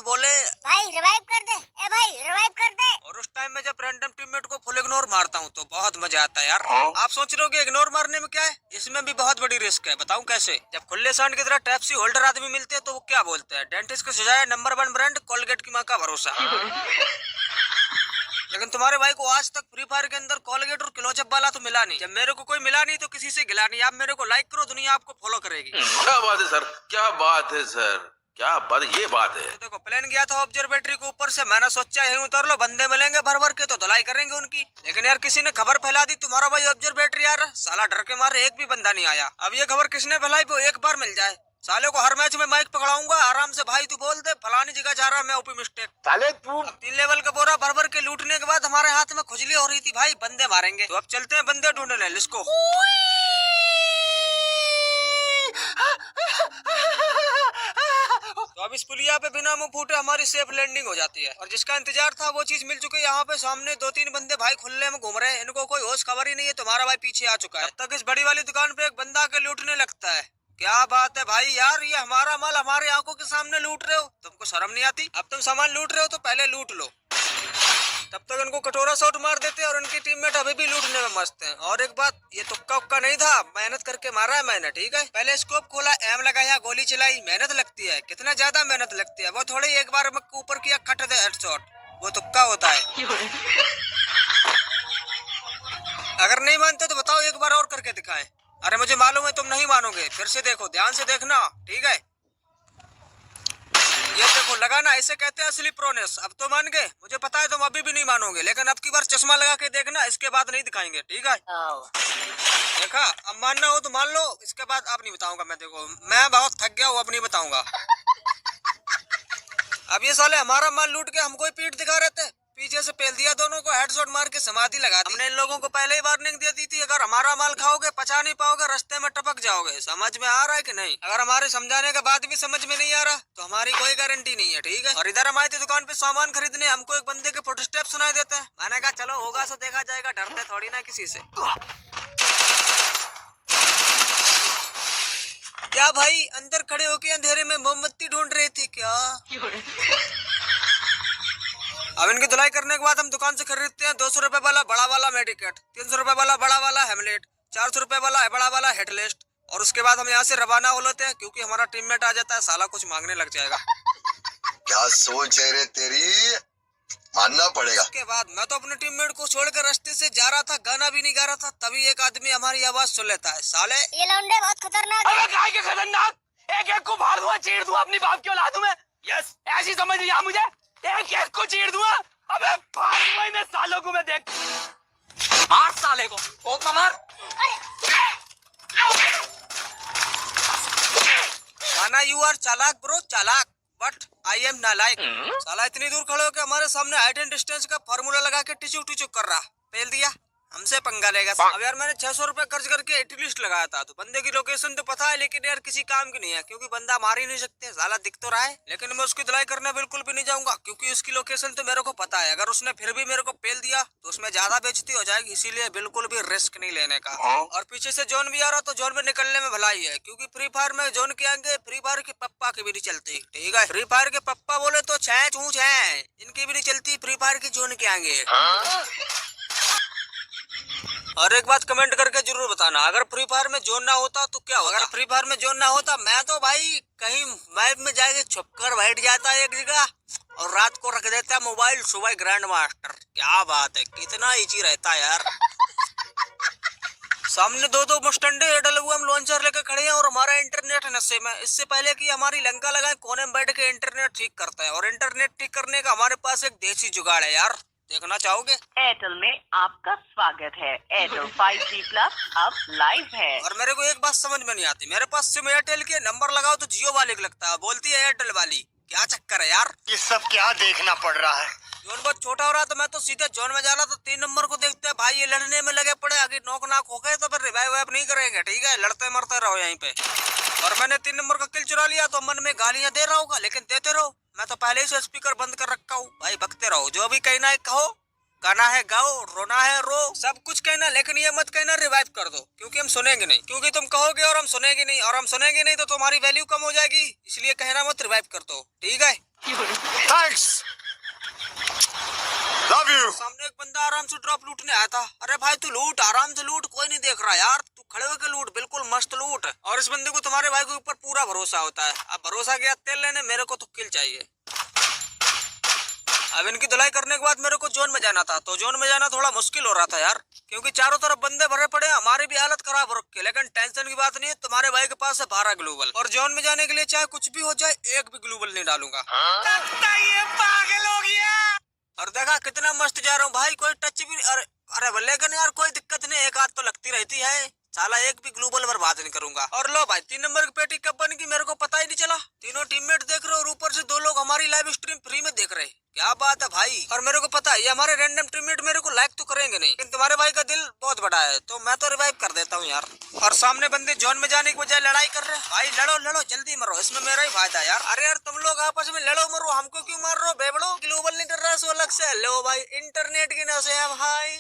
बोले भाई रिवाइव कर दे, ए भाई रिवाइव कर दे। और उस टाइम में जब रैंडम टीममेट को फुल इग्नोर मारता हूँ तो बहुत मजा आता है यार। आप सोच रहे हो कि इग्नोर मारने में क्या है, इसमें भी बहुत बड़ी रिस्क है। बताऊं कैसे? जब खुले सांड की तरह टैप्सी होल्डर आदमी मिलते हैं तो वो क्या बोलते हैं, डेंटिस्ट को सजाया नंबर 1 ब्रांड, कोलगेट की माँ का भरोसा। लेकिन तुम्हारे भाई को आज तक फ्री फायर के अंदर कोलगेट और क्लोजअप वाला तो मिला नहीं। जब मेरे को कोई मिला नहीं तो किसी से गिला नहीं। आप मेरे को लाइक करो, दुनिया आपको फॉलो करेगी। क्या बात है सर, क्या बात है सर, क्या बात है, ये बात है। तो देखो प्लेन गया था ऑब्जर्वेटरी के ऊपर से, मैंने सोचा यही उतर लो, बंदे मिलेंगे भर भर के तो धुलाई करेंगे उनकी। लेकिन यार किसी ने खबर फैला दी तुम्हारा भाई ऑब्जर्वेटरी यार, साला डर के मारे एक भी बंदा नहीं आया। अब ये खबर किसने फैलाई वो एक बार मिल जाए। साले को हर मैच में माइक पकड़ाऊंगा आराम से, भाई तू बोल दे फलानी जगह जा रहा मैं, ओपी मिस्टेक। साले तू 3 लेवल का बोरा भर भर के लूटने के बाद हमारे हाथ में खुजली हो रही थी, भाई बंदे मारेंगे। तो अब चलते हैं बंदे ढूंढने, लिस्को। तो अब इस पुलिया पे बिना मुंह फूटे हमारी सेफ लैंडिंग हो जाती है, और जिसका इंतजार था वो चीज मिल चुकी है। यहाँ पे सामने 2-3 बंदे भाई खुले में घूम रहे हैं, इनको कोई होश खबर ही नहीं है। तुम्हारा भाई पीछे आ चुका है। अब तक इस बड़ी वाली दुकान पे एक बंदा के लूटने लगता है। क्या बात है भाई यार, ये हमारा माल हमारे आंखों के सामने लूट रहे हो, तुमको शर्म नहीं आती? अब तुम सामान लूट रहे हो तो पहले लूट लो। तब तक उनको कटोरा शॉट मार देते हैं और उनकी टीममेट अभी भी लूटने में मस्त हैं। और एक बात, ये तुक्का उक्का नहीं था, मेहनत करके मारा है मैंने, ठीक है? पहले स्कोप खोला, एम लगाया, गोली चलाई, मेहनत लगती है। कितना ज्यादा मेहनत लगती है, वो थोड़ी एक बार ऊपर किया कट दे हेडशॉट, वो तुक्का होता है। अगर नहीं मानते तो बताओ, एक बार और करके दिखाएं। अरे मुझे मालूम है तुम नहीं मानोगे, फिर से देखो, ध्यान से देखना, ठीक है? ये देखो लगाना, इसे कहते हैं असली प्रोनेस। अब तो मान गए, मुझे पता है तुम अभी भी नहीं मानोगे, लेकिन अब की बार चश्मा लगा के देखना, इसके बाद नहीं दिखाएंगे, ठीक है? देखा, अब मानना हो तो मान लो, इसके बाद अब नहीं बताऊंगा मैं। देखो मैं बहुत थक गया हूँ, अब नहीं बताऊंगा। अब ये साले हमारा माल लूट के हमको ही पीठ दिखा रहे थे, पीछे से पेल दिया दोनों को, हेडशॉट मार के समाधि लगा दी। हमने इन लोगों को पहले ही वार्निंग दे दी थी, अगर हमारा माल खाओगे पचा नहीं पाओगे, रास्ते में टपक जाओगे। समझ में आ रहा है कि नहीं? अगर हमारे समझाने के बाद भी समझ में नहीं आ रहा तो हमारी कोई गारंटी नहीं है, ठीक है? और इधर हम आए थे दुकान पे सामान खरीदने, हमको एक बंदे के फुटस्टेप सुनाई देते हैं। मैंने कहा चलो होगा सो देखा जाएगा, डरते थोड़ी ना किसी से। क्या भाई अंदर खड़े होके अंधेरे में मोमबत्ती ढूंढ रहे थे क्या? अब इनकी धुलाई करने के बाद हम दुकान से खरीदते हैं 200 रुपए वाला बड़ा वाला मेडिकेट, 300 रुपए वाला बड़ा वाला हेमलेट, 400 रुपए वाला बड़ा वाला हेडलिस्ट, और उसके बाद हम यहाँ से रवाना हो लेते हैं, क्योंकि हमारा टीममेट आ जाता है, साला कुछ मांगने लग जाएगा। क्या सोच है रे तेरी, मानना पड़ेगा। उसके बाद मैं तो अपने टीममेट को छोड़कर रास्ते से जा रहा था, गाना भी नहीं गा रहा था, तभी एक आदमी हमारी आवाज सुन लेता है। साले ये लौंडे बहुत खतरनाक है। काय के खतरनाक, एक एक को फाड़ दूंगा, चीर दूंगा अपनी बाप की औलाद में। यस, ऐसी समझ लिया मुझे, एक एक को चीर दूंगा। अबे फाड़ दूंगा इन्हें सालों को मैं, देख मार साले को, कोप मार। माना यू आर चालाक ब्रो, चालाक, बट आई एम नालायक। साला इतनी दूर खड़े होकर हमारे सामने हाइट एंड डिस्टेंस का फार्मूला लगा के टिचुक टिचुक कर रहा, पेल दिया, हमसे पंगा लेगा। अब यार मैंने 600 रुपए खर्च करके एटी लिस्ट लगाया था, तो बंदे की लोकेशन तो पता है, लेकिन यार किसी काम की नहीं है, क्योंकि बंदा मार ही नहीं सकते, साला दिख तो रहा है। लेकिन मैं उसकी धुलाई करने बिल्कुल भी नहीं जाऊंगा, क्योंकि उसकी लोकेशन तो मेरे को पता है। अगर उसने फिर भी मेरे को पेल दिया तो उसमें ज्यादा बेइज्जती हो जाएगी, इसीलिए बिल्कुल भी रिस्क नहीं लेने का। और पीछे से जोन भी आ रहा तो जोन में निकलने में भलाई है, क्योंकि फ्री फायर में जोन के आगे फ्री फायर के पप्पा की भी नहीं चलती, ठीक है? फ्री फायर के पप्पा बोले तो छह चूच है, इनकी भी नहीं चलती फ्री फायर की जोन के आगे। और एक बात कमेंट करके जरूर बताना, अगर फ्री फायर में जोन ना होता तो क्या होता? अगर फ्री फायर में जोन ना होता, मैं तो भाई कहीं मैप में जाके छुपकर बैठ जाता एक जगह, और रात को रख देता मोबाइल, सुबह ग्रैंड मास्टर। क्या बात है, कितना इजी रहता है यार। सामने दो मुस्टंडे डले हुए, हम लॉन्चर लेकर खड़े हैं, और हमारा इंटरनेट नशे में। इससे पहले कि हमारी लंका लगाए, कोने में बैठ के इंटरनेट ठीक करता है, और इंटरनेट ठीक करने का हमारे पास एक देसी जुगाड़ है यार, देखना चाहोगे? एयरटेल में आपका स्वागत है। एयरटेल 5G प्लस अब लाइव है। और मेरे को एक बात समझ में नहीं आती, मेरे पास सिम एयरटेल के, नंबर लगाओ तो जियो वाले को लगता है, बोलती है एयरटेल वाली। क्या चक्कर है यार, ये सब क्या देखना पड़ रहा है। जोन बहुत छोटा हो रहा था, मैं तो सीधे जोन में जा रहा था, 3 नंबर को देखते हैं भाई ये लड़ने में लगे पड़े, आगे नोक नाक हो गए तो फिर रिवाइव वाइव नहीं करेंगे, ठीक है? लड़ते मरते रहो यहीं पे। और मैंने 3 नंबर का किल चुरा लिया, तो मन में गालियां दे रहा होगा, लेकिन देते रहो, मैं तो पहले ही से स्पीकर बंद कर रखा हूँ भाई, बकते रहो, जो भी कहना है कहो, गाना है गाओ, रोना है रो, सब कुछ कहना, लेकिन ये मत कहना रिवाइव कर दो, क्योंकि हम सुनेंगे नहीं, क्योंकि तुम कहोगे और हम सुनेंगे नहीं, और हम सुनेंगे नहीं तो तुम्हारी वैल्यू कम हो जाएगी, इसलिए कहना मत रिवाइव कर दो, ठीक है? शॉप लूटने आया था। अरे भाई तू लूट, आराम से लूट, कोई नहीं देख रहा यार, तू खड़े होकर लूट, बिल्कुल मस्त लूट। और इस बंदे को तुम्हारे भाई के ऊपर पूरा भरोसा होता है। अब भरोसा गया तेल लेने, मेरे को तो किल चाहिए। अब इनकी धुलाई करने के बाद मेरे को जोन में जाना था, तो जोन में जाना थोड़ा मुश्किल हो रहा था यार, क्योंकि चारों तरफ बंदे भरे पड़े, हमारी भी हालत खराब हो रखी है। लेकिन टेंशन की बात नहीं है, तुम्हारे भाई के पास है 12 ग्लोबल, और जोन में जाने के लिए चाहे कुछ भी हो जाए एक भी ग्लोबल नहीं डालूंगा। ये पागल हो गया। और देखा कितना मस्त जा रहा हूँ भाई, कोई टच भी नहीं। अरे लेकिन यार कोई दिक्कत नहीं, एक हाथ तो लगती रहती है, साला एक भी ग्लोबल बर्बाद नहीं करूंगा। और लो भाई 3 नंबर की पेटी कब बन गई मेरे को पता ही नहीं चला। तीनों टीममेट देख रहे हो और ऊपर से 2 लोग हमारी लाइव स्ट्रीम फ्री में देख रहे हैं, क्या बात है भाई। और मेरे को पता है ये हमारे रैंडम टीममेट मेरे को लाइक तो करेंगे नहीं, लेकिन तुम्हारे भाई का दिल बहुत बड़ा है, तो मैं तो रिवाइव कर देता हूँ यार। और सामने बंदे जोन में जाने की बजाय लड़ाई कर रहे हैं। भाई लड़ो लड़ो, जल्दी मरो, इसमें मेरा ही फायदा यार। अरे यार तुम लोग आपस में लड़ो मरो, हमको क्यों मार रहे हो बेबड़ो। ग्लोबल नहीं कर रहा सो अलग से। लो भाई इंटरनेट की नशे है भाई।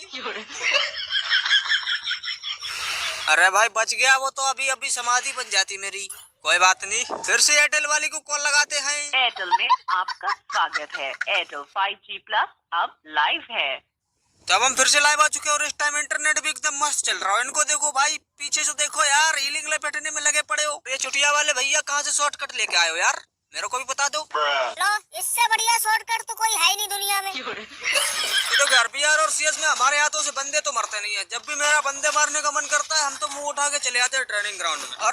अरे भाई बच गया वो, तो अभी अभी समाधि बन जाती मेरी। कोई बात नहीं, फिर से एयरटेल वाली को कॉल लगाते हैं। एयरटेल में आपका स्वागत है। एयरटेल 5G प्लस अब लाइव है। तब हम फिर से लाइव आ चुके हैं और इस टाइम इंटरनेट भी एकदम मस्त चल रहा है। इनको देखो भाई, पीछे से देखो यार, हीलिंग लपेटने में लगे पड़े हो। ये चुटिया वाले भैया कहाँ से शॉर्टकट लेके आए हो यार, मेरे को भी बता दो। लो, इससे बढ़िया शॉर्टकट तो कोई है ही नहीं दुनिया में। ये तो घर बिहार और सीएस में हमारे हाथों से बंदे तो मरते नहीं है। जब भी मेरा बंदे मारने का मन करता है हम तो मुंह उठा के चले आते हैं ट्रेनिंग ग्राउंड में।